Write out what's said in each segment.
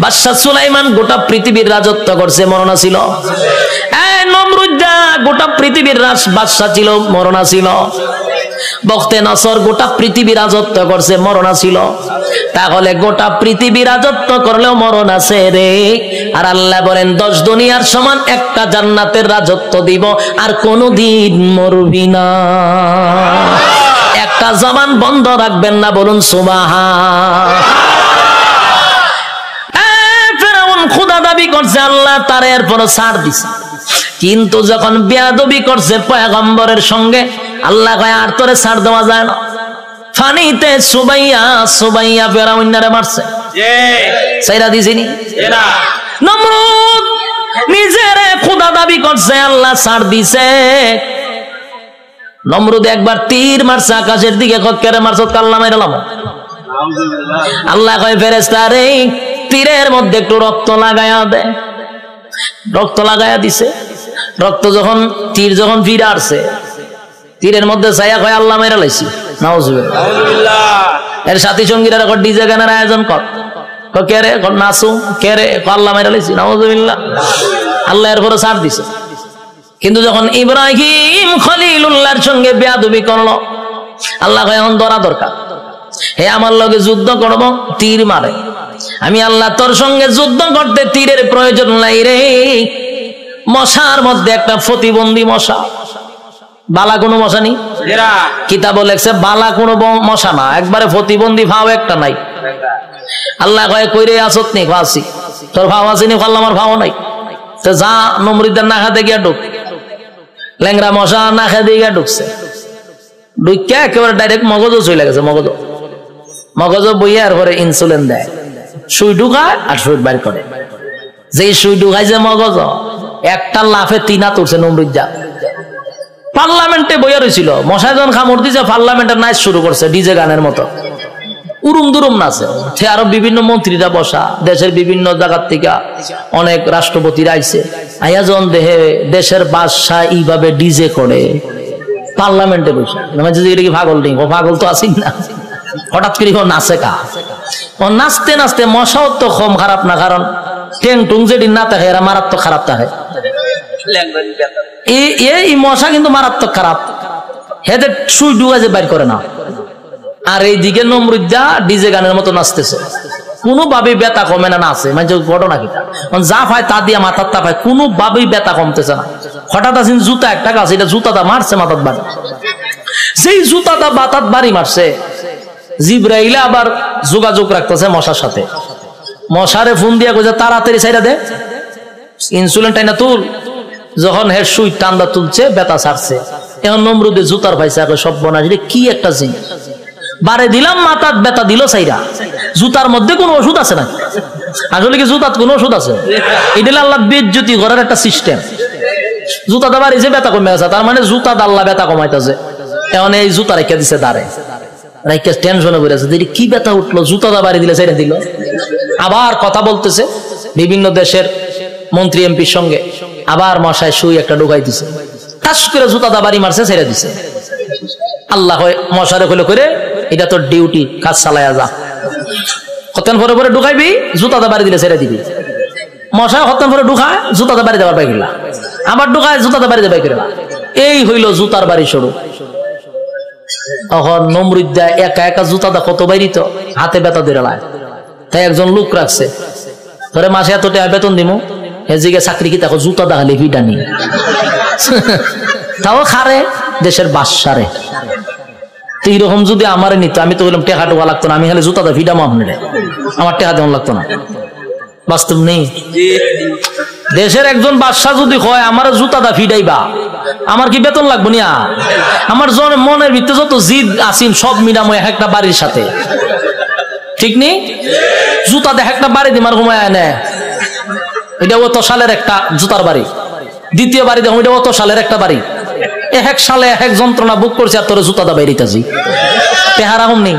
বাদশা সুলাইমান গোটা পৃথিবীর রাজত্ব করছে, মরনা ছিল। নমরুদ্দা গোটা পৃথিবীর বাদশা ছিল, মরনা ছিল। বখতে নসর গোটা পৃথিবী রাজত্ব করছে, মরনা ছিল। তাহলে গোটা পৃথিবী রাজত্ব করলেও মরণ আছে রে। আর আল্লাহ বলেন 10 দুনিয়ার সমান একটা জান্নাতের রাজত্ব দিব, আর কোনদিন মরবি না। একটা জবান বন্ধ রাখবেন না, বলুন সুবহান। ফেরাউন খোদা দাবি করছে, আল্লাহ তার এরপর ছাড় দিছে। কিন্তু যখন বেয়াদবি করছে পয়গম্বরের সঙ্গে, আল্লাহ কয় আর তোরে ছাড় দেওয়া যায় না। ফানিতে সুবাইয়া ফেরাউনরে মারছে, ছাইরা দিছিনি। নমরুদ নিজের খোদা দাবি করছে, আল্লাহ ছাড় দিছে। নমরুদ একবার তীর মারছে আকাশের দিকে, কেরে মারছ? কাল্লা মাইরালাম। আল্লাহ কয় ফেরেশতা রে, তীরের মধ্যে একটু রক্ত লাগায়া দে। রক্ত লাগায়া দিছে। রক্ত যখন তীর যখন ফিরে আসছে, তীরের মধ্যে ছায়া কয় আল্লাহ মাইরা লাইছি। নাউজুবিল্লাহ। এর সাথী সঙ্গীরা ডিজে গানের আয়োজন কর, কে রে? নাচু। কে রে? আল্লাহ মাইরা লাইছি। নাউজুবিল্লাহ। আল্লাহ এর পরে ছাড় দিছে। কিন্তু যখন ইব্রাহিম খলিলুল্লাহর সঙ্গে বেয়াদবি করলো, আল্লাহ কয় এখন ধরা দরকার। হে আমার লগে যুদ্ধ করব, তীর মারে। আমি আল্লাহ তোর সঙ্গে যুদ্ধ করতে তীরের প্রয়োজন নাই রে। মশার মধ্যে একটা প্রতিবন্ধী মশা, বালা কোনো মশা নেই। কিতাব লেখছে বালা কোনো মশা না, একবারে প্রতিবন্ধী ভাও একটা নাই। আল্লাহ কয় কইরে আসত নি? ফাঁসি। তোর ভাও আসেনি? ফাল্লা আমার ভাও নাই। তো যা নমরুদের না খাতে গিয়া ঢুক। ল্যাংরা মশা না খেতে গিয়া ঢুকছে। ঢুকিয়া একেবারে ডাইরেক্ট মগজও চলে গেছে। মগজ বইয়া আর পরে ইনসুলিন দেয়, সুই ঢুকায় আর সুই বাইর করে। যেই সুই ঢুকাইছে মগজ, একটা লাফে 3 হাত উঠছে নমরুদ্দা। পার্লামেন্টে বইয়া রয়েছিল, মশায় যখন কামড় দিছে পার্লামেন্টের নাচ শুরু করছে ডিজে গানের মতো, উরুম দুরুম নাচে। সে আরো বিভিন্ন মন্ত্রীরা বসা, দেশের বিভিন্ন জায়গার থেকে অনেক রাষ্ট্রপতিরা আইছে। আইয়া যখন দেশের বাদশা এইভাবে ডিজে করে পার্লামেন্টে বসে, এটা কি পাগল নেই? ও পাগল তো আসি না। হঠাৎ করে নাচে কা, ও নাচতে নাচতে মশাও তো কম খারাপ না, কারণ টেং টুং যেদিন না থাকে এরা মারাত্মক খারাপ থাকে। এই মশা কিন্তু মারাত্মক খারাপ, হেদের সুই ডুগা যে বাইর করে না। আর এইদিকে নমরুদ্দা ডিজে গানের মতো নাচতেছে, কোনোভাবেই ব্যথা কমে না। নাচে মানে ঘটনা কি, যা পায় তা দিয়ে মাথার তা পায়, কোনোভাবেই ব্যথা কমতেছে না। হঠাৎ আসেন জুতা একটা গাছ, এটা জুতাটা মারছে মাথার বাড়ি। যেই জুতাটা মাথার বাড়ি মারছে, জিব্রাইল আবার যোগাযোগ রাখতেছে মশার সাথে। মশারে ফোন দিয়ে কইছে তাড়াতাড়ি ছাইরা দে, ইনসুলিন টাইনা তুল। যখন হের সুই টান্দা তুলছে, ব্যথা ছাড়ছে। এখন নমরুদে জুতার পাইছে, সব বনা কি একটা জিনিস বারে দিলাম, মাথার ব্যথা দিল ছাইরা। জুতার মধ্যে কোনো ওষুধ আছে না? আসলে কি জুতার কোনো ওষুধ আছে? এটা আল্লাহ বেজ্জতি করার একটা সিস্টেম। জুতাটা বাড়িছে, ব্যথা কমে গেছে, তার মানে জুতা আল্লাহ ব্যথা কমাইতেছে। এখন এই জুতা রেখে দিছে দাঁড়ে, রেখে টেনশনে পড়ে আছে, কি ব্যথা উঠলো, জুতাটা বাড়ি দিলে ছেড়ে দিল। আবার কথা বলতেছে বিভিন্ন দেশের মন্ত্রী এমপির সঙ্গে, আবার মশায় সুই একটা ঢুকাই দিছে, টাস করে জুতাটা বাড়ি মারছে, ছেড়ে দিছে। আল্লাহ মশারে কইলো করে, এটা তোর ডিউটি, কাজ চালায়া যা। কতক্ষণ পরে পরে ঢুকাইবি, জুতাটা বাড়ি দিলে ছেড়ে দিবি। মশা কতক্ষণ পরে ঢুকায়, জুতাটা বাড়ি দেবার পাই গেলা, আবার ঢুকায়, জুতাটা বাড়ি দেবাই গেলা। এই হইল জুতার বাড়ি শুরু। তখন নমরুদ্দা একা একা জুতাটা কত বাইরিত, হাতে ব্যথা ধরে লায়। তাই একজন লোক রাখছে, ধরে মাসে এত টাকা বেতন দিব, এদিকে চাকরি কি দেখো জুতা দেখালে ভিডানি, তাও খারে দেশের বাদশারে। এইরকম যদি আমার নিত, আমি তো বললাম টেকা টোকা লাগতো না, আমি খালি জুতাটা ভিডামো আপনার, আমার টেকা দেওয়া লাগতো না। বাস্তব নেই। দেশের একজন বাদশা যদি হয় আমার জুতাটা ফিডাইবা, আমার কি বেতন লাগবো না? আমার মনের ভিতরে যত জিদ আসিন সব মিলামো এক একটা বাড়ির সাথে, ঠিক নেই? জুতা দেখ একটা বাড়ি দিমার ঘুমায় এনে, এটা অত সালের একটা জুতার বাড়ি। দ্বিতীয় বাড়ি দেখো, এটা অত সালের একটা বাড়ি। এক সালে এক যন্ত্রণা বুক করছে, আর তোর জুতাটা বাইরিতেছি, টেহারা কম নেই।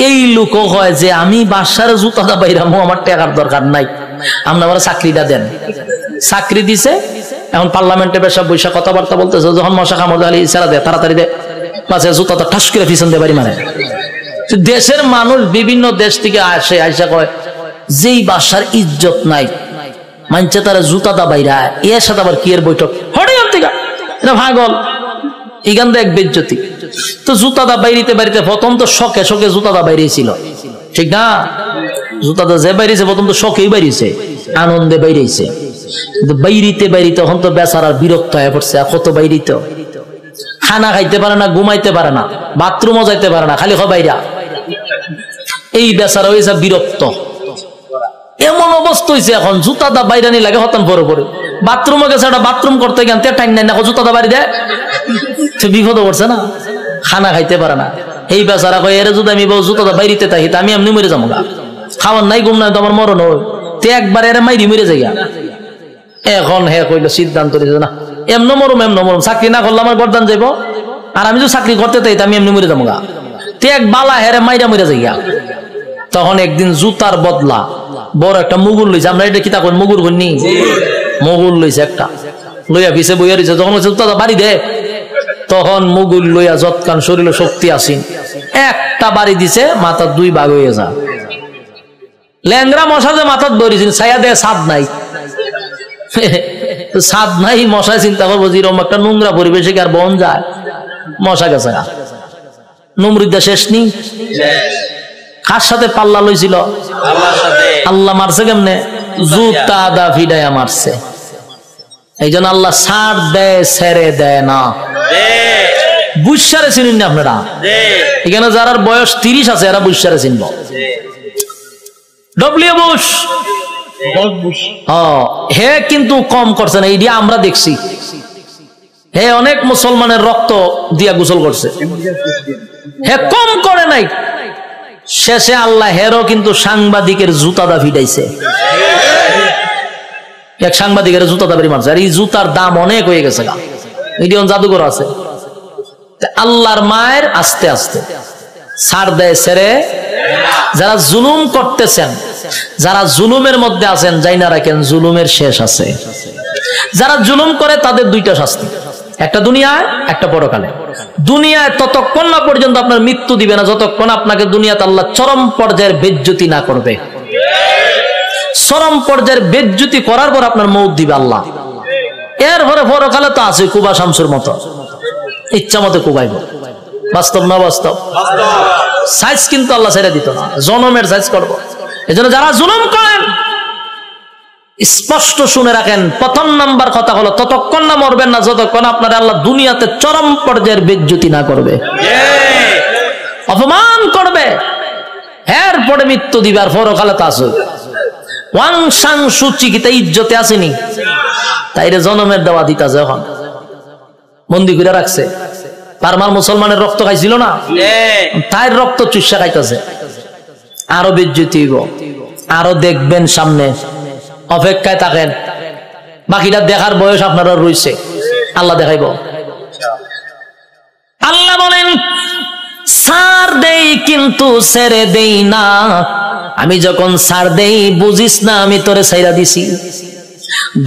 এই লোক হয় যে আমি বাসার জুতাটা বাইরামো, আমার টাকার দরকার নাই, আপনি আমার চাকরিটা দেন। চাকরি দিছে, এখন পার্লামেন্টে বেশা বৈশা কথাবার্তা বলতেছে, যখন মশা কামড় আলী ইশারা দেয় তাড়াতাড়ি দেয়, পাশে জুতাটা ঠাস করে পিছন দিয়ে বাড়ি মারে। দেশের মানুষ বিভিন্ন দেশ থেকে আসে, আইসা কয় যেই বাসার ইজ্জত নাই, মানছে তারা জুতা দা বাইরা, এর সাথে আবার কি এর বৈঠক, হঠাৎ এটা ভাগল, এখান থেকে এক বেজ্জতি। তো জুতা দা বাইরিতে বাড়িতে প্রথম তো শখে শখে জুতা দা বাইরেছিল, ঠিক না? জুতা দা যে বাইরেছে প্রথম তো শখেই বাইরেছে, আনন্দে বাইরেছে, কিন্তু বাইরিতে বাইরিতে তখন তো বেচারার বিরক্ত হয়ে পড়ছে। কত বাইরিতে খানা খাইতে পারে না, ঘুমাইতে পারে না, বাথরুমও যাইতে পারে না, খালি বাইরা। এই বেচারা হয়েছে বিরক্ত। এমন অবস্থা হয়েছে এখন জুতা দা বাইরানি লাগে হতান পরে পরে। বাথরুমে গেছে, একটা বাথরুম করতে গেন টাইম নাই না, জুতা দা বাড়ি দেয়, বিপদ করছে না, খানা খাইতে পারে না। এই বেচারা কয় এর যদি আমি জুতা দা বাইরিতে থাকি আমি এমনি মরে যাবো গা, খাওয়ার নাই ঘুম নাই তো আমার মরণ হয়, তে একবার এর মাইরি মরে যাই। এখন হে কইল সিদ্ধান্ত নিয়েছে না এমন মরম চাকরি না করলে আমার গরদান যাইব, আর আমি যদি চাকরি করতে চাই আমি এমনি মরে যাবো গা, তে এক বালা হেরে মাইরা মরে যাই। তখন একদিন জুতার বদলা বড় একটা মুগুর লইছে, আমরা এটা কিতা কই মুগুর কইনি, মুগুর লইছে একটা, লইয়া পিছে বইয়া রইছে। যখন জুতা বাড়ি দে তখন মুগুর লইয়া যৎকান শরীরে শক্তি আসিন একটা বাড়ি দিছে, মাথার দুই ভাগ হয়ে যা। ল্যাংরা মশা যে মাথার ধরেছিল ছায়া দেয়, ছাদ নাই, ছাদ নাই, মশায় চিন্তা করবো যেরকম একটা নোংরা পরিবেশে আর বন যায়, মশা গেছে নমরুদ্দা শেষ নি। কার সাথে পাল্লা লইছিল? আল্লাহ মারছে কেমনে? জুতা দা ফিডাইয়া মারছে। এই জন্য আল্লাহ ছাড় দেয়, ছেড়ে দেয় না। বুঝসারে চিনেন না আপনারা? এখানে যারা বয়স 30 আছে এরা বুঝসারে চিনব। ডব্লিউ বুশ হে কিন্তু কম করছে না, এইটা আমরা দেখছি। হে অনেক মুসলমানের রক্ত দিয়া গোসল করছে, হে কম করে নাই। শেষে আল্লাহ হেরও কিন্তু সাংবাদিকের জুতা দা ফিটাইছে, এক সাংবাদিকের জুতা দা বাড়ি মারছে। আর এই জুতার দাম অনেক হয়ে গেছে, মিডিয়ন জাদুঘর আছে। আল্লাহর মায়ের আস্তে আস্তে ছাড় দেয়, ছেড়ে। যারা জুলুম করতেছেন, যারা জুলুমের মধ্যে আছেন, যাই না রাখেন জুলুমের শেষ আছে। যারা জুলুম করে তাদের দুইটা শাস্তি, একটা দুনিয়ায় একটা পরকালে। দুনিয়ায় ততক্ষণ না পর্যন্ত আপনার মৃত্যু দিবে না যতক্ষণ আপনাকে দুনিয়াতে আল্লাহ চরম পর্যায়ের বেজ্জতি না করবে। চরম পর্যায়ের বেজ্জতি করার পর আপনার মৌত দিবে আল্লাহ। এরপরে পরকালে তো আছে কুবা শামসুর মতো, ইচ্ছা মতো কুবাইব। বাস্তব না বাস্তব? সাইজ কিন্তু আল্লাহ ছেড়ে দিত না, জনমের সাইজ করবো। এই জন্য যারা জুলুম করেন স্পষ্ট শুনে রাখেন, প্রথম নাম্বার কথা হলো ততক্ষণ না মরবেন না যতক্ষণ আপনার আল্লাহ দুনিয়াতে চরম পর্যায়ের বেজ্জতি না করবে, অপমান করবে। এরপরে মৃত্যু দিবে, আর পরকালে তা আছে ওয়াং সাং সুচি কি তাই ইজ্জতে আসেনি, তাইরে জনমের দেওয়া দিতাছে। এখন বন্দি করে রাখছে, পারমার মুসলমানের রক্ত খাইছিল না, তাই রক্ত চুষা খাইতেছে। আরো বেজ্জতি হইব, আরো দেখবেন সামনে, অপেক্ষায় থাকেন। বাকিটা দেখার বয়স আপনারা রয়েছে, আল্লাহ দেখাইব। আল্লাহ বলেন ছাড় দেই কিন্তু ছেড়ে দেই না। আমি যখন ছাড় দেই বুঝিস না আমি তোরে ছাইরা দিছি।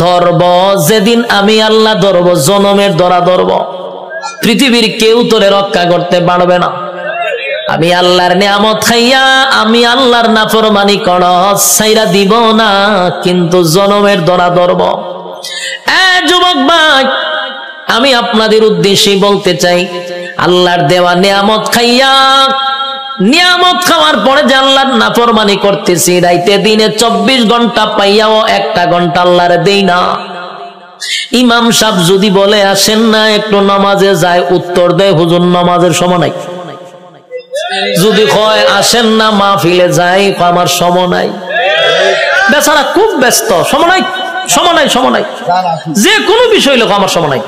ধরব যেদিন আমি আল্লাহ ধরব, জনমের ধরা ধরব, পৃথিবীর কেউ তোরে রক্ষা করতে পারবে না। আমি আল্লাহর নিয়ামত খাইয়া আমি আল্লাহর নাফরমানি করস, ছাইরা দিব না, কিন্তু জনমের ধরা ধরব। যুবক ভাই, আমি আপনাদের উদ্দেশ্যে বলতে চাই, আল্লাহর দেওয়া নিয়ামত খাইয়া, নিয়ামত খাওয়ার পরে যে আল্লাহর নাফরমানি করতেছি, রাইতে দিনে 24 ঘন্টা পাইয়াও 1টা ঘন্টা আল্লাহর দেই না। ইমাম সাহেব যদি বলে আসেন না একটু নামাজে যায়, উত্তর দেয় হুজুর নামাজের সময় নাই। যদি কয় আসেন না মাহফিলে যাই, আমার সময় নাই। বেচারা খুব ব্যস্ত, সময় নাই, সময় নাই, সময় নাই, যে কোনো বিষয় লোক আমার সময় নাই।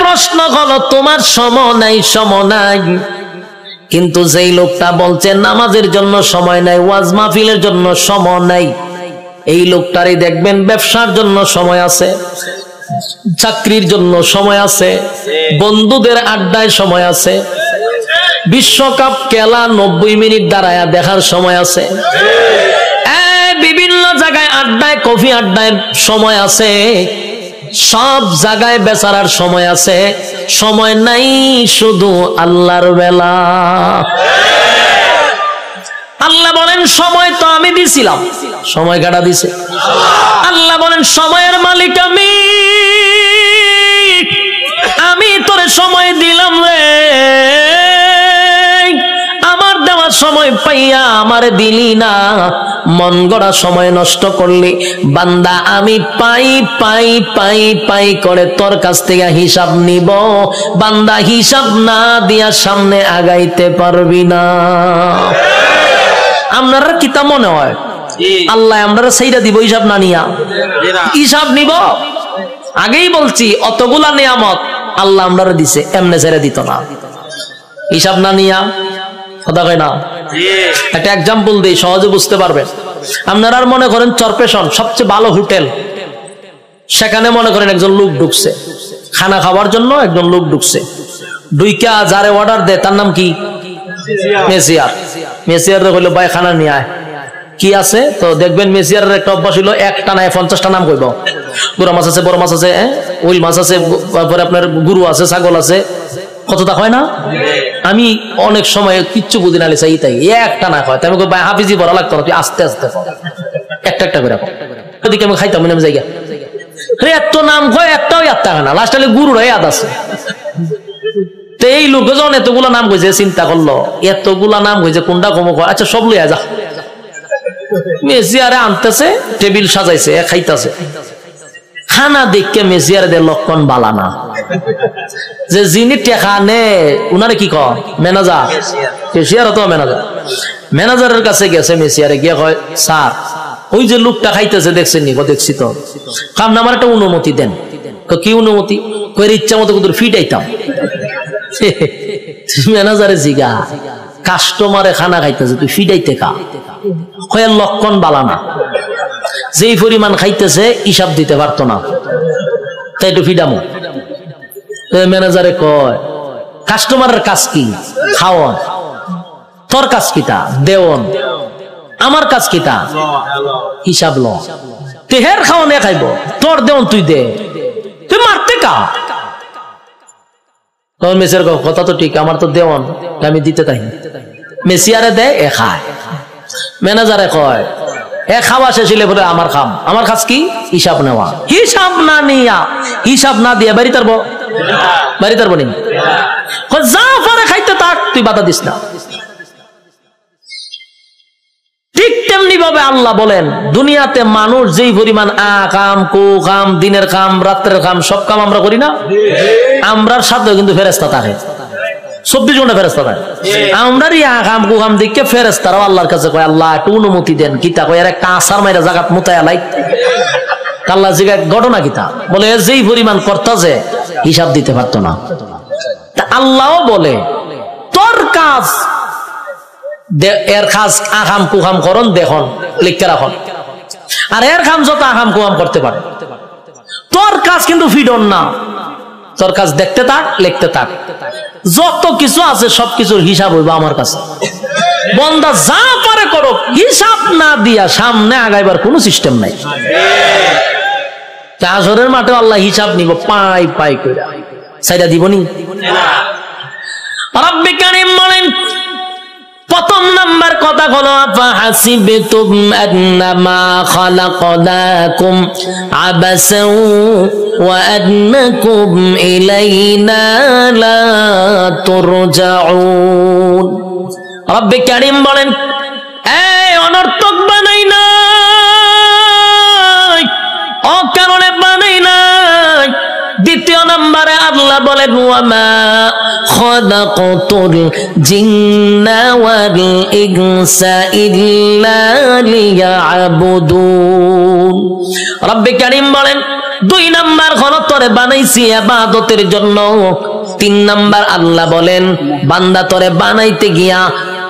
প্রশ্ন হলো তোমার সময় নাই, সময় নাই, কিন্তু যেই লোকটা বলছে নামাজের জন্য সময় নাই, ওয়াজ মাহফিলের জন্য সময় নাই, এই লোকটারই দেখবেন ব্যবসার জন্য সময় আছে, চাকরির জন্য সময় আছে, বন্ধুদের আড্ডায় সময় আছে, বিশ্বকাপ খেলা 90 মিনিট দাঁড়ায়া দেখার সময় আছে, বিভিন্ন জায়গায় আড্ডায়, কফি আড্ডায় সময় আছে, সব জায়গায় বেচারার সময় আছে। সময় নাই শুধু আল্লাহর বেলা। আল্লাহ বলেন সময় তো আমি দিছিলাম, সময় কাটা দিছে আল্লাহ বলেন সময়ের মালিক আমি তোরে সময় দিলাম রে, আমার দেওয়ার সময় পাইয়া আমারে দিলি না, মন গড়া সময় নষ্ট করলি। বান্দা আমি পাই পাই পাই পাই করে তোর কাছ থেকে হিসাব নিব, বান্দা হিসাব না দিয়া সামনে আগাইতে পারবি না। আপনারা কিতা মনে হয় আল্লাহ আমরা সেইটা দিব হিসাব না নিয়া? হিসাব নিব। আগেই বলছি অতগুলা নিয়ামত আল্লাহ আমরা দিছে, এমনে ছেড়ে দিত না হিসাব না নিয়া। কথা কয় না? একটা এক্সাম্পল দিই সহজে বুঝতে পারবেন। আপনারা মনে করেন চরপেশন সবচেয়ে ভালো হোটেল, সেখানে মনে করেন একজন লোক ঢুকছে খানা খাওয়ার জন্য, একজন লোক ঢুকছে, দুইকা যারে অর্ডার দেয় তার নাম কি? মেসিয়ার। মেসিয়ার কইলো ভাই খানা নিয়ে আয়, কি আছে? তো দেখবেন মেসিয়ারের একটা অভ্যাস হলো একটা না 50টা নাম কইব। গুড়া মাছ আছে, বড় মাছ আছে, উইল মাছ আছে, তারপরে আপনার গরু আছে, ছাগল আছে, কতটা হয় না? আমি অনেক সময় কিচ্ছু বুঝি না চাই তাই একটা না হয়, আমি ভাই হাফিজি পড়া লাগতো না, তুই আস্তে আস্তে একটা একটা করে ওদিকে আমি খাইতাম আমি জায়গা এত নাম কয় একটাও একটা হয় না, লাস্ট গুরুরা ইয়াদ আছে। এই লোক যখন এতগুলা নাম কইছে চিন্তা করলো এতগুলা নাম কইছে কোনটা কম কয়, আচ্ছা সব লইয়া যা। মেসিয়ারে আনতেছে, টেবিল সাজাইছে, খাইতেছে, খানা দেখে মেসিয়ারে দে লক্ষণ বালা না। যে যিনি টেকা নে উনারে কি কয়? ম্যানেজার। কেশিয়ার তো ম্যানেজার। ম্যানেজারের কাছে গেছে মেসিয়ারে গিয়ে কয় স্যার ওই যে লোকটা খাইতেছে দেখছেন নি? দেখছি তো। কাম না আমার একটা অনুমতি দেন। কি অনুমতি? কয়ের ইচ্ছা মতো কিন্তু ফিটাইতাম। ম্যানেজারে জিগা কাস্টমারে খানা খাইতেছে তুই ফিটাইতে কা? কয়ের লক্ষণ বালা না, যেই পরিমাণ খাইতেছে হিসাব দিতে পারতো না, তাই একটু ফিডামো। ম্যানেজারে কয় কাস্টমারের কাজ কি? খাওয়ান। তোর কাজ কিটা? দেওন। আমার কাজ কিটা? হিসাব ল। তেহের খাওয়ানে খাইব, তোর দেওন তুই দে, তুই মারতে কা? মেসিয়ার কথা তো ঠিক, আমার তো দেওন, আমি দিতে তাই। মেসিয়ারে দেয়, এ খায়। ম্যানেজারে কয় এ খাওয়া শেষ হলে বলে আমার খাম। আমার কাজ কি? হিসাব নেওয়া। হিসাব না নিয়া, হিসাব না দিয়া বাড়ি তারবো, বাড়ি তারবো নি? যা পারে খাইতে থাক, তুই বাধা দিস না। ঠিক তেমনি ভাবে আল্লাহ বলেন দুনিয়াতে মানুষ যেই পরিমাণ কাম কু কাম, দিনের কাম রাত্রের কাম সব কাম আমরা করি না? আমরার সাথে কিন্তু ফেরেশতা থাকে, 24 ঘন্টা ফেরেশতা থাকে। আমরারই কাম কু কাম দেখে ফেরেশতারাও আল্লাহর কাছে কয় আল্লাহ একটু অনুমতি দেন। কিতা কয়? এর একটা আসার মাইরা জাগাত মুতায়া লাই। আল্লাহ জিগা ঘটনা কিতা? বলে যেই পরিমাণ করতা যে হিসাব দিতে পারতো না। তা আল্লাহও বলে তোর কাজ, এর কাজ আকাম কুকাম করন দেখুন লিখতে রাখুন, আর এর কাম যত আকাম কুকাম করতে পারে, তোর কাজ কিন্তু ফিডন না। তোর কাজ দেখতে থাক, লিখতে থাক, যত কিছু আছে সবকিছুর হিসাব হইব আমার কাছে। বন্দা যা পারে করো, হিসাব না দিয়া সামনে আগাইবার কোন সিস্টেম নাই। হাসরের মাঠে আল্লাহ হিসাব নিব পাই পাই কইরা, সাইডা দিবনি। রব্বে কারীম বলেন প্রথম নাম্বার কথা হলো আফাহাসিবতুম আন্নামা খালাকনাকুম আবাসাও ওয়া আন্নাকুম ইলাইনা লা তুরজাউন। রব্বে কারীম বলেন এই অনর্থক বানাই নাই, অকারণে বানাই নাই। দ্বিতীয় নম্বরে আল্লাহ বলেন ওয়ামা খালাকতুল জিন্না ওয়াল ইনসা ইল্লা লিয়াবুদুন। রব্বে কারীম বলেন 2 নাম্বার হলো তোরে বানাইছি ইবাদতের জন্য। 3 নাম্বার আল্লাহ বলেন বান্দা তোরে বানাইতে গিয়া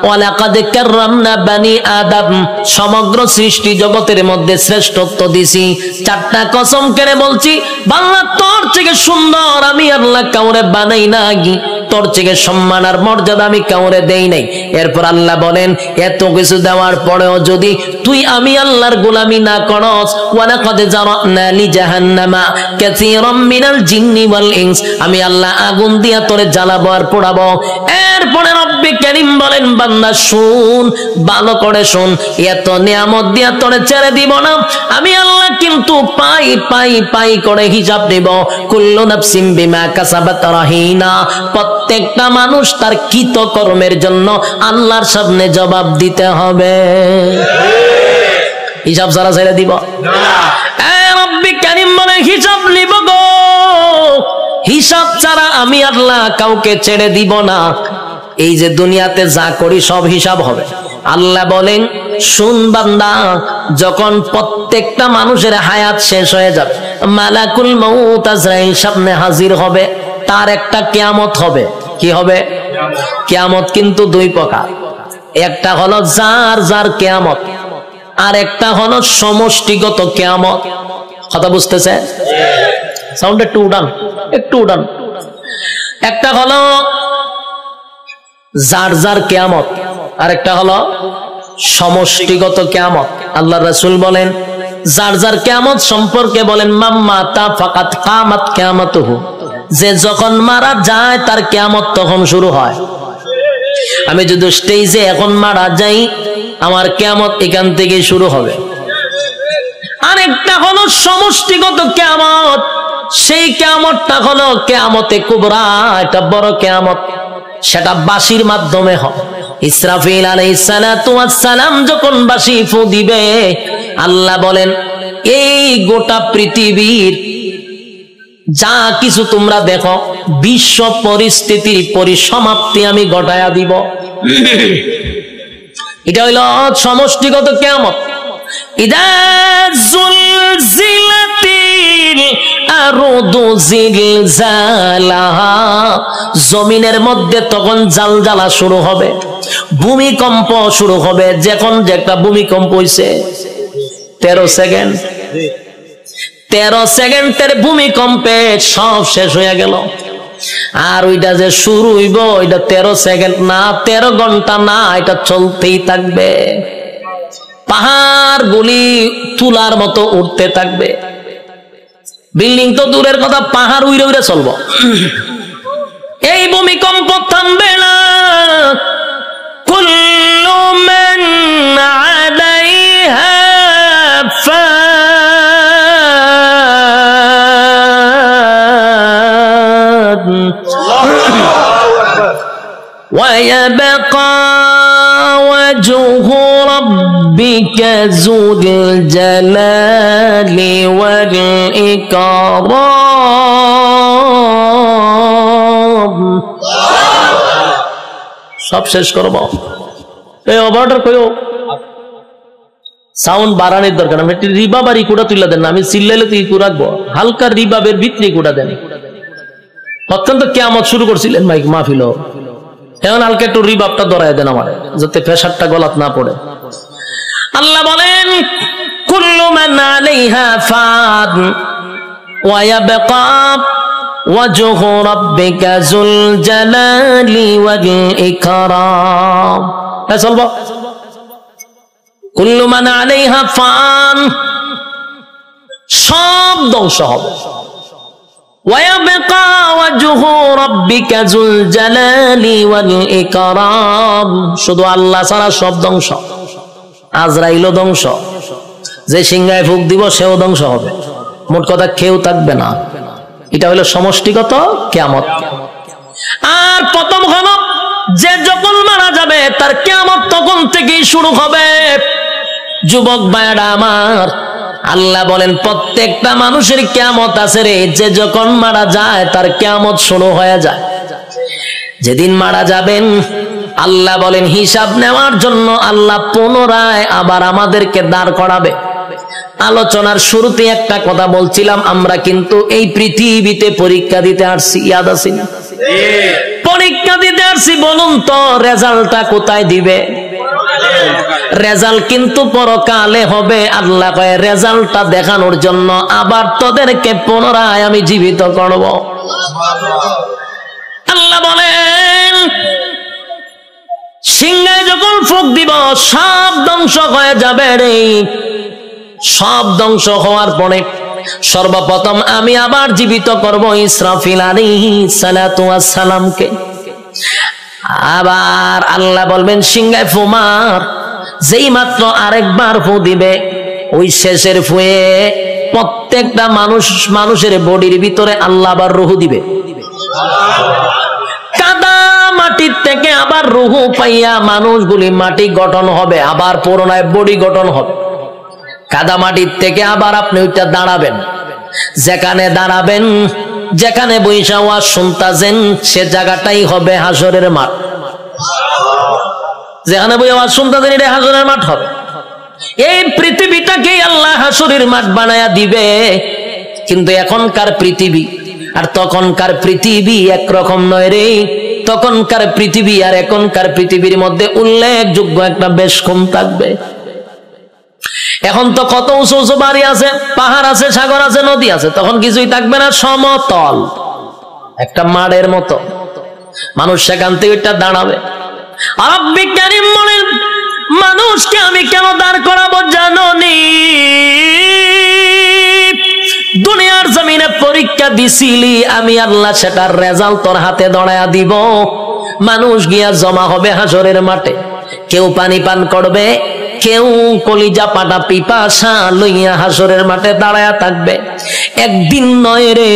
ওয়ালাকাদ কাররামনা বানি আদম, সমগ্র সৃষ্টি জগতের মধ্যে শ্রেষ্ঠত্ব দিছি। 4টা কসম করে বলছি বাংলা তোর থেকে সুন্দর আমি আল্লাহ কাউরে বানাই নাই, তোর থেকে সম্মান আর মর্যাদা আমি কাউরে দেই নাই। এরপর আল্লাহ বলেন এত কিছু দেওয়ার পরেও যদি তুই আমি আল্লাহর গোলামি না করস, ওয়ালাকাদ জারানা লি জাহান্নামা কাসীরাম মিনাল জিন্নি ওয়াল ইনস, আমি আল্লাহ আগুন দিয়া তোরে জ্বালাবো আর পোড়াবো। এরপরে রব্বে কারীম বলেন বান্দা শুন, ভালো করে শুন, এত নিয়ামত দিয়া তোরে ছেড়ে দিব না। আমি আল্লাহ কিন্তু পাই পাই পাই করে হিসাব দেব। কুল্লু নাফসিন বিমা কাসাবাত রাহিনা, প্রত্যেকটা মানুষ তার কৃত কর্মের জন্য আল্লাহর সামনে জবাব দিতে হবে। হিসাব ছাড়া ছেড়ে দিব না। রব্বে কারীম বলে হিসাব নিব গো, হিসাব ছাড়া আমি আল্লাহ কাউকে ছেড়ে দিব না। এই যে দুনিয়াতে যা করি সব হিসাব হবে। আল্লাহ বলেন শুন বান্দা, যখন প্রত্যেকটা মানুষের হায়াত শেষ হয়ে যাবে, মালাকুল মউত আজরাইল সামনে হাজির হবে, তার একটা কিয়ামত হবে। কি হবে? কিয়ামত কিন্তু দুই প্রকার, একটা হলো যার যার কিয়ামত, আর একটা হলো সমষ্টিগত কিয়ামত। কথা বুঝতেছে? সাউন্ড একটু উড়ান, একটু উড়ান। একটা হলো যার যার কিয়ামত, আর একটা হলো সমষ্টিগত কিয়ামত। আল্লাহ রাসূল বলেন যার যার কিয়ামত সম্পর্কে বলেন মাম্মাতা ফাকাত কামাত কিয়ামাতুহু, যে যখন মারা যায় তার কিয়ামত তখন শুরু হয়। আমি যদি স্টেজে এখন মারা যাই, আমার কিয়ামত এখান থেকে শুরু হবে। আরেকটা হলো সমষ্টিগত কিয়ামত, সেই কিয়ামতটা হলো কিয়ামতে কুবরা, এটা বড় কিয়ামত। সেটা বাঁশির মাধ্যমে হয়। ইসরাফিল আলাইহিস সালাতু ওয়াস সালাম যখন বাঁশি ফু দিবে, আল্লাহ বলেন এই গোটা পৃথিবীর যা কিছু তোমরা দেখো, বিশ্ব পরিস্থিতির পরিসমাপ্তি আমি ঘটায়া দিব। এটা হইল সমষ্টিগত কিয়ামত। ইদা জুলজিলাতিল আরদু জিলজালাহা, জমিনের মধ্যে তখন জালজালা শুরু হবে, ভূমিকম্প শুরু হবে। যখন যে একটা ভূমিকম্প হইছে 13 সেকেন্ড, 13 সেকেন্ডের ভূমিকম্পে সব শেষ হয়ে গেল। আর ওইটা যে শুরু হইব, ওইটা 13 সেকেন্ড না, 13 ঘন্টা না, এটা চলতেই থাকবে। পাহাড় গুলি তুলার মতো উঠতে থাকবে। বিল্ডিং তো দূরের কথা, পাহাড় উইরে উইরে চলব। এই ভূমিকম্প থামবে না। কুল্লু মান আলাইহা ফান ওয়া ইয়াবকা ওয়াজহু রাব্বিকা যুল জালালি ওয়াল ইকরাম। সব শেষ করব। এই অর্ডার কইও সাউন্ড বাড়ানোর দরকার। আমি একটু রিবাব আর ইকুটা তুলে দেন না, আমি চিল্লাইলে তো ইকু রাখবো। হালকা রিবাবের ভিতরে ইকুটা দেন। অত্যন্ত কিয়ামত শুরু করছিলেন মাইক মাহফিল, এখন হালকা একটু রিবাবটা ধরায় দেন আমার, যাতে প্রেসারটা গলাত না পড়ে। আল্লাহ বলেন কুল্লু মান আলাইহা ফান ওয়া ইয়াবকা ওয়াজহু রাব্বিকা যুল জালালি ওয়াল ইকরাম। চলবো। কুল্লু মান আলাইহা ফান, সব ধ্বংস হবে। ওয়া ইয়াবকা ওয়াজহু রাব্বিকা যুল জালালি ওয়াল ইকরাম, শুধু আল্লাহ ছাড়া সব ধ্বংস। আজরাইলও ধ্বংস, যে সিংহায় ফুক দিব সেও ধ্বংস হবে। মোট কথা কেউ থাকবে না। এটা হলো সমষ্টিগত কিয়ামত। আর প্রথম হলো যে যখন মারা যাবে তার কিয়ামত তখন থেকেই শুরু হবে। যুবক ভাইরা আমার, আল্লাহ বলেন প্রত্যেকটা মানুষের কিয়ামত আছে রে। যে যখন মারা যায় তার কিয়ামত শুরু হয়ে যায়। যেদিন মারা যাবেন আল্লাহ বলেন হিসাব নেওয়ার জন্য আল্লাহ পুনরায় আবার আমাদেরকে দাঁড় করাবে। আলোচনার শুরুতে একটা কথা বলছিলাম, আমরা কিন্তু এই পৃথিবীতে পরীক্ষা দিতে আসছি। ইয়াদ আছে না? পরীক্ষা দিতে আসছি। বলুন তো রেজাল্টটা কোথায় দিবে? রেজাল্ট কিন্তু পরকালে হবে। আল্লাহ কয় রেজাল্টটা দেখানোর জন্য আবার তোদেরকে পুনরায় আমি জীবিত করব। আল্লাহ বলেন সিংহায় যখন ফুঁক দিব সব ধ্বংস হয়ে যাবে রে। সব ধ্বংস হওয়ার পরে সর্বপ্রথম আমি আবার জীবিত করব ইসরাফিল আলাইহিস সালাতু ওয়াস সালামকে। আবার আল্লাহ বলবেন সিংহায় ফু মার। যেই মাত্র আরেকবার ফু দিবে, ওই শেষের ফুয়ে প্রত্যেকটা মানুষের বডির ভিতরে আল্লাহ আবার রূহ দিবে। কাদা মাটির থেকে আবার রূহ পাইয়া মানুষগুলি মাটি গঠন হবে, আবার পুনরায় বডি গঠন হবে। কাদা মাটির থেকে আবার আপনি ওইটা দাঁড়াবেন, যেখানে দাঁড়াবেন, যেখানে বৈশা ওয়াজ শুনতাছেন, সে জায়গাটাই হবে হাসরের মাঠ। যেখানে বই আওয়াজ শুনতাছেন, এটা হাসরের মাঠ হবে। এই পৃথিবীটাকেই আল্লাহ হাসরের মাঠ বানায়া দিবে। কিন্তু এখনকার পৃথিবী আর তখনকার পৃথিবী একরকম নয় রে। তখনকার পৃথিবী আর এখনকার পৃথিবীর মধ্যে উল্লেখযোগ্য একটা বেশ কম থাকবে। এখন তো কত উঁচু উঁচু বাড়ি আছে, পাহাড় আছে, সাগর আছে, নদী আছে, তখন কিছুই থাকবে না, সমতল একটা মাঠের মতো। মানুষ সেখান থেকে দাঁড়াবে। আর বিজ্ঞানী বলেন, মানুষকে আমি কেন দাঁড় করাবো জানো নি? দুনিয়ার জমিনে পরীক্ষা দিছিলি, আমি আল্লাহ সেটার রেজাল্ট তোর হাতে ধরায়া দিব। মানুষ গিয়া জমা হবে হাসরের মাঠে। কেউ পানি পান করবে, কেউ কলিজা পাটা পিপাসা লইয়া হাসরের মাঠে দাঁড়ায়া থাকবে। একদিন নয় রে,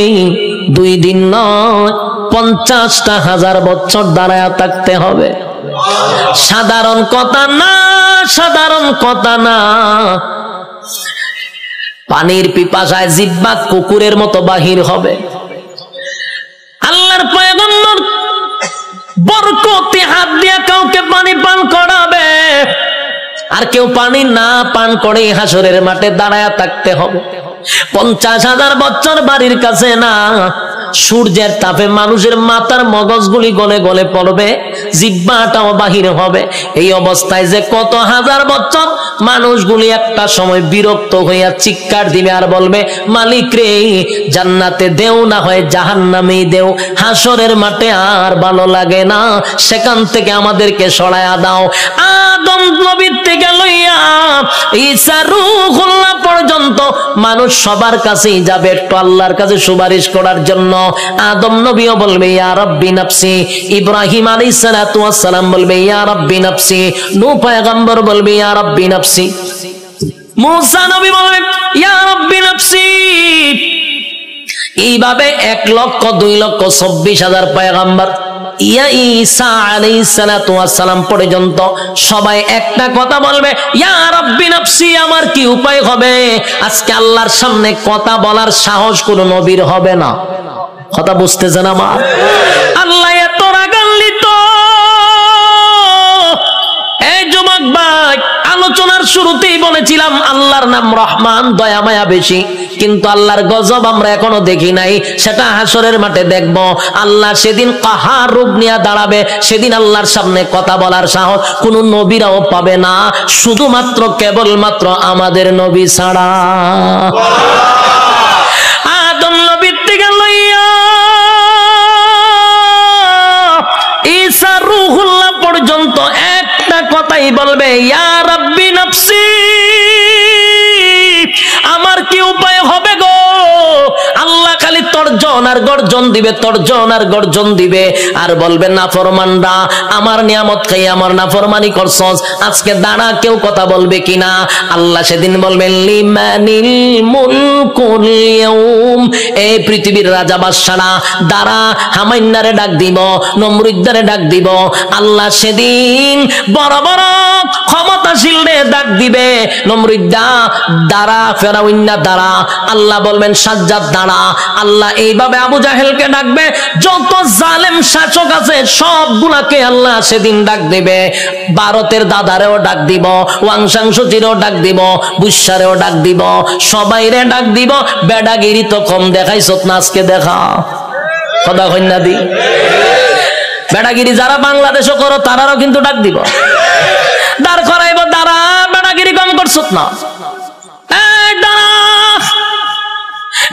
2 দিন নয়, 50,000 বছর দাঁড়ায়া থাকতে হবে। সাধারণ কথা না, সাধারণ কথা না। পানির পিপাসায় জিহ্বা কুকুরের মতো বাহির হবে। আল্লাহর পয়গম্বর বরকতে হাত দিয়ে কাউকে পানি পান করাবে, আর কেউ পানি না পান করে হাসরের মাঠে দাঁড়ায়া থাকতে হবে। 50,000 বছর বাড়ির কাছে না, সূর্যের তাপে মানুষের মাথার মগজগুলি গলে গলে পড়বে, জিহ্বাটাও বাহির হবে। এই অবস্থায় যে কত হাজার বছর মানুষগুলি একটা সময় বিরক্ত হইয়া চিৎকার দিবে আর বলবে, মালিক রে, জান্নাতে দেও না হয় জাহান্নামেই দেও, হাসরের মাঠে আর ভালো লাগে না, সেখান থেকে আমাদেরকে সরায়া দাও। আদম নবীর থেকে লইয়া ঈসা রূহুল্লাহ পর্যন্ত মানুষ সবার কাছেই যাবে একটু আল্লাহর কাছে সুপারিশ করার জন্য। আদম নবীও বলবে ইয়া রাব্বি নাফসি, ইব্রাহিম আলাইহিস সালাতু ওয়াস সালাম বলবে ইয়া রাব্বি নাফসি, নূহ পয়গম্বর বলবে ইয়া রাব্বি নাফসি, মুসা নবী বলবে ইয়া রাব্বি নাফসি। এইভাবে 1,02,24,000 পয়গম্বর ইয়া ঈসা আলাইহিস সালাতু ওয়াস সালাম পর্যন্ত সবাই একটা কথা বলবে, ইয়া রাব্বি নাফসি। আমার কি উপায় হবে? আজকে আল্লাহর সামনে কথা বলার সাহস কোন নবীর হবে না। কথা বুঝতেছেন আমার? আল্লাহ এত রাগান্বিত। এই যুবক ভাই, আলোচনার শুরুতেই বলেছিলাম আল্লাহর নাম রহমান, দয়া মায়া বেশি, কিন্তু আল্লাহর গজব আমরা এখনো দেখি নাই। সেটা হাসরের মাঠে দেখব। আল্লাহ সেদিন কাহার রূপ নিয়ে দাঁড়াবে, সেদিন আল্লাহর সামনে কথা বলার সাহস কোন নবীরাও পাবে না, শুধুমাত্র কেবলমাত্র আমাদের নবী ছাড়া। আদম নবীর থেকে লইয়া ঈসা রূহুল্লাহ পর্যন্ত একটা কথাই বলবে, ইয়া রাব্বি নাফসি। আমার কি উপায় হবে গো? আল্লাহ খালি তর্জন আর গর্জন দিবে, তর্জন আর গর্জন দিবে, আর বলবেন নাফরমানরা আমার নিয়ামত খাই আমার নাফরমানি করছস, আজকে দাঁড়া, কেউ কথা বলবে কিনা? আল্লাহ সেদিন বলবেন লিমানিল মুলকুল ইয়াউম, এই পৃথিবীর রাজা বাদশারা দাঁড়া, হামাইন্নারে ডাক দিব, নমরুদ্দারে ডাক দিব। আল্লাহ সেদিন বড় বড় ক্ষমতাশীলরে ডাক দিবে, নমরুদ্দা দাঁড়া, ফেরাউন্না দাঁড়া। আল্লাহ বলবেন সাজ্জাদ দাঁড়া। আল্লাহ এইভাবে আবু জাহেলকে ডাকবে, যত জালেম শাসক আছে সবগুলাকে আল্লাহ সেদিন ডাক দিবে। ভারতের দাদারেও ডাক দিব, ওয়াংশাংশচিরেও ডাক দিব, বুসারেও ডাক দিব, সবাইরে ডাক দিব। বেডাগিরি তো কম দেখাইছ না, আজকে দেখা। কথা কন্যা দি, বেডাগিরি যারা বাংলাদেশও করো তারাও কিন্তু ডাক দিব, দাঁড় করাইব, দাঁড়া, বেডাগিরি কম করছ না।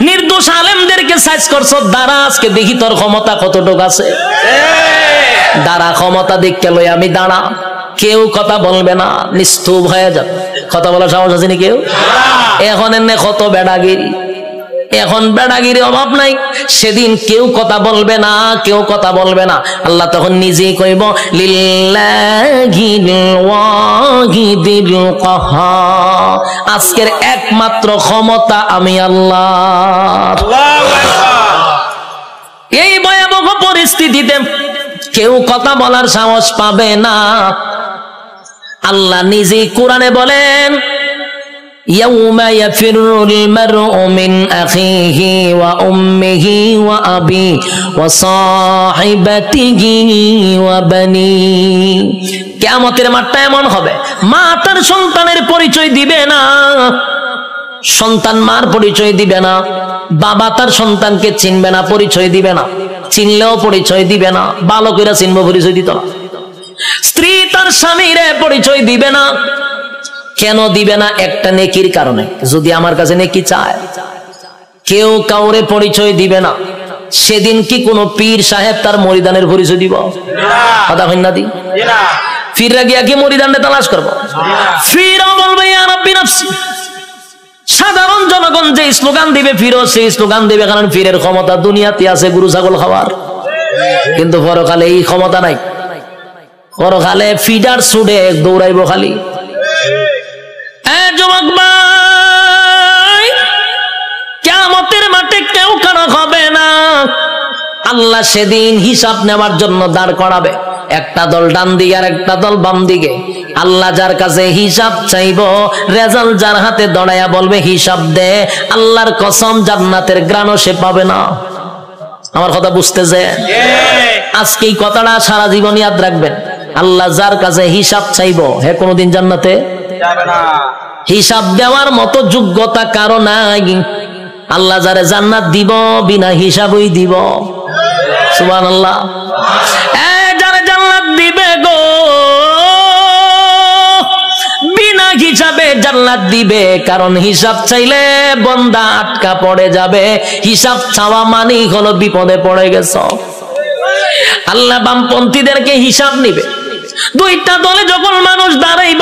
নির্দোষ আলেমদেরকে সাইজ করছো, দাঁড়া, আজকে দেখি তোর ক্ষমতা কতটুকু আছে। দাঁড়া, ক্ষমতা দেখতে লই আমি দাঁড়া। কেউ কথা বলবে না, নিস্তব্ধ হয়ে যাবে। কথা বলার সাহস আছে নি কেউ? এখন এনে কত বেড়াগিরি, এখন বেড়াগিরি অভাব নাই, সেদিন কেউ কথা বলবে না, কেউ কথা বলবে না। আল্লাহ তখন নিজেই কইব লিল্লাহিল ওয়াহিদিল কাহ্হার, আজকের একমাত্র ক্ষমতা আমি আল্লাহর। এই ভয়াবহ পরিস্থিতিতে কেউ কথা বলার সাহস পাবে না। আল্লাহ নিজেই কোরআনে বলেন ইয়াউমা ইয়াফিরুল মারউ মিন আখিহি ওয়া উম্মিহি ওয়া আবি ওয়া সাহিবাতিহি ওয়া বানি। কিয়ামতের মাঠটা এমন হবে, মা তার সন্তানের পরিচয় দিবে না, সন্তান মার পরিচয় দিবে না, বাবা তার সন্তানকে চিনবে না, পরিচয় দিবে না, চিনলেও পরিচয় দিবে না, ভালো করে চিনবো পরিচয় দিত না। স্ত্রী তার স্বামীর পরিচয় দিবে না। কেন দিবে না? একটা নেকির কারণে। যদি আমার কাছে নেকি চায়, কেউ কাউরে পরিচয় দিবে না। সেদিন কি কোন পীর সাহেব তার মরিদানের পরিচয় দিব? কথা হয় না? দি ফিররা গিয়া কি মরিদানে তালাশ করবো? ফিরও বলবে ইয়া রাব্বি নাফসি। সাধারণ জনগণ যে স্লোগান দিবে, ফিরও সেই স্লোগান দিবে, কারণ ফিরের ক্ষমতা দুনিয়াতে আছে গরু ছাগল খাওয়ার, কিন্তু পরকালে এই ক্ষমতা নাই। পরকালে ফিডার ছুড়ে দৌড়াইব খালি। যুবক ভাই, কিয়ামতের মাঠে কেউ কারো হবে না। আল্লাহ সেদিন হিসাব নেওয়ার জন্য দাঁড় করাবে, একটা দল ডান দিকে আর একটা দল বাম দিকে। আল্লাহ যার কাছে হিসাব চাইব, রেজাল্ট যার হাতে দড়াইয়া বলবে হিসাব দে, আল্লাহর কসম জান্নাতের গ্রাণও সে পাবে না। আমার কথা বুঝতেছে? আজকে এই কথাটা সারা জীবন ইয়াদ রাখবেন। আল্লাহ যার কাছে হিসাব চাইব, হে কোনদিন জান্নাতে যাবে না। হিসাব দেওয়ার মতো যোগ্যতা কারো নাই। আল্লাহ যারে জান্নাত দিব, বিনা হিসাবই দিব। সুবহানাল্লাহ। যারে জান্নাত দিবে গো, বিনা হিসাবে জান্নাত দিবে। কারণ হিসাব চাইলে বান্দা আটকা পড়ে যাবে। হিসাব চাওয়া মানেই হলো বিপদে পড়ে গেছ। আল্লাহ বামপন্থীদেরকে হিসাব নিবে। দুইটা দলে যখন মানুষ দাঁড়াইব,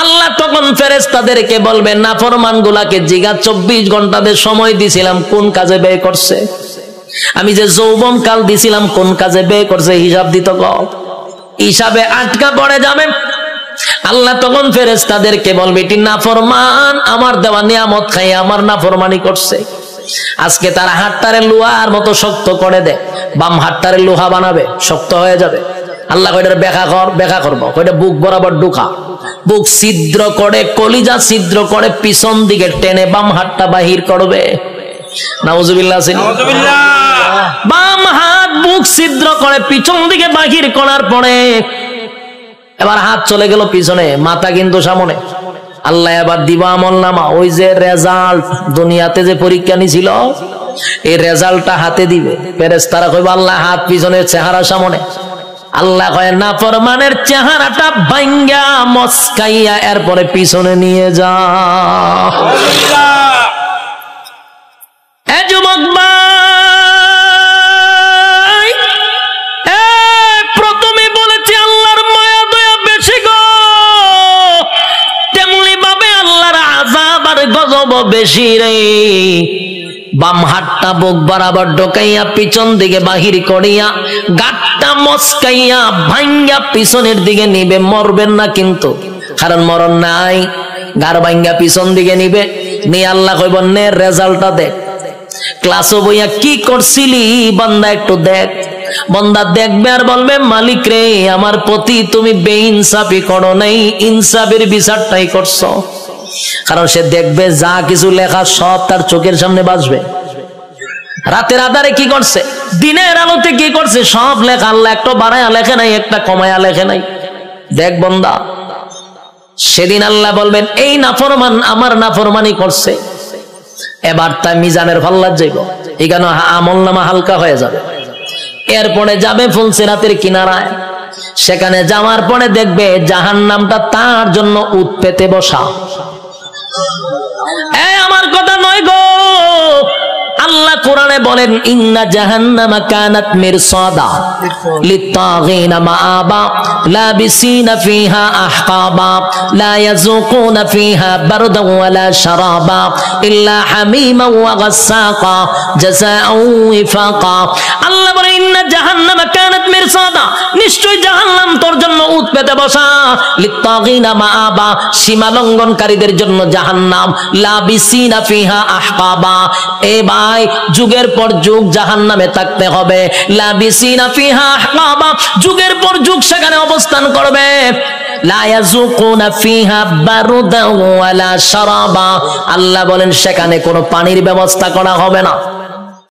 আল্লাহ তখন ফেরেশতাদেরকে বলবেন নাফরমান গুলাকে জিগা 24 ঘন্টাদের সময় দিছিলাম কোন কাজে ব্যয় করছে, আমি যে যৌবন কাল দিছিলাম কোন কাজে ব্যয় করছে, হিসাব দিত গ। হিসাবে আটকা পড়ে যাবে। আল্লাহ তখন ফেরেশতাদেরকে বলবে এটি নাফরমান, আমার দেওয়া নিয়ামত খাই আমার নাফরমানি করছে। আজকে তার হাতটারে লোহার মতো শক্ত করে দেয়, বাম হাতটারে লোহা বানাবে, শক্ত হয়ে যাবে। আল্লাহ কয়টার ব্যাখ্যা করবো, কয়টা বুক বরাবর ঢুকা, বুক ছিদ্র করে, কলিজা ছিদ্র করে, পিছন দিকে টেনে বাম হাতটা বাহির করবে। নাউজুবিল্লাহ। বাম হাত বুক ছিদ্র করে পিছন দিকে বাহির করার পরে এবার হাত চলে গেল পিছনে, মাথা কিন্তু সামনে। আল্লাহ এবার দিবা আমল নামা, ওই যে রেজাল্ট দুনিয়াতে যে পরীক্ষা নিছিল, এই রেজাল্টটা হাতে দিবে। ফেরেশতারা কইবে আল্লাহ হাত পিছনে, চেহারা সামনে। আল্লাহ কয় নাফরমানের চেহারাটা ভাঙ্গা মস্কাইয়া এরপরে পিছনে নিয়ে যা। যুবক ভাই, প্রথমে বলেছি আল্লাহর মায়া দয়া বেশি গো, তেমনি ভাবে আল্লাহর আযাব আর গজব বেশি রে। বাম হাতটা বুক বরাবর ঢোকাইয়া পিছন দিকে বাহির করিয়া গাটটা মস্কাইয়া ভাঙ্গা পিছনের দিকে নিবে। মরবেন না কিন্তু, কারণ মরণ নাই। গার ভাঙ্গা পিছন দিকে নিবে, নিয়ে আল্লাহ কইব নে রেজাল্টটা দেখ, ক্লাসও বইয়া কি করছিলি বান্দা একটু দেখ। বান্দা দেখবে আর বলবে মালিক রে, আমার প্রতি তুমি বেইনসাফি করো নাই, ইনসাফের বিচারটাই করছো। কারণ সে দেখবে যা কিছু লেখা সব তার চোখের সামনে বাজবে। রাতের আধারে কি করছে, দিনের আলোতে কি করছে, সব লেখা। আল্লাহ একটা বাড়ায়া লেখে নাই, একটা কমায়া লেখে নাই। দেখ বান্দা, সেদিন আল্লাহ বলবেন এই নাফরমান আমার নাফরমানি করছে, এবার তাই মিজানের ফাল্লার যাইব, এখানে আমল নামা হালকা হয়ে যাবে। এরপরে যাবে ফুলসিরাতের কিনারায়, সেখানে যাওয়ার পরে দেখবে জাহান্নামটা তার জন্য উৎ পেতে বসা। আমার কথা নয় গো, আল্লাহ কোরআনে বলেন ইন্না জাহান্নামা কানাত মিরসাদা লিত্তাগিনা মাআবা লাবিসিনা ফিহা আহকাবা লা ইয়াযুকুনা ফিহা বারদান ওয়ালা শারাবা ইল্লা হামিমান ওয়া গাসসাকা জাযাআও ওয়াফাকা। আল্লাহ বলেন ইন্না জাহান্নামা কানাত মিরসাদা, নিশ্চয় জাহান্নাম তোর জন্য উৎ পেতে বসা, লিত্তাগিনা মাআবা, সীমা লঙ্ঘনকারীদের জন্য জাহান্নাম, লাবিসিনা ফিহা আহকাবা, এ ভাই যুগের পর যুগ জাহান্নামে থাকতে হবে, লাবিসিনা ফিহা আহকাবা, যুগের পর যুগ সেখানে অবস্থান করবে, লা ইয়াযুকুনা ফিহা বারদান ওয়ালা শারাবা, আল্লাহ বলেন সেখানে কোনো পানির ব্যবস্থা করা হবে না।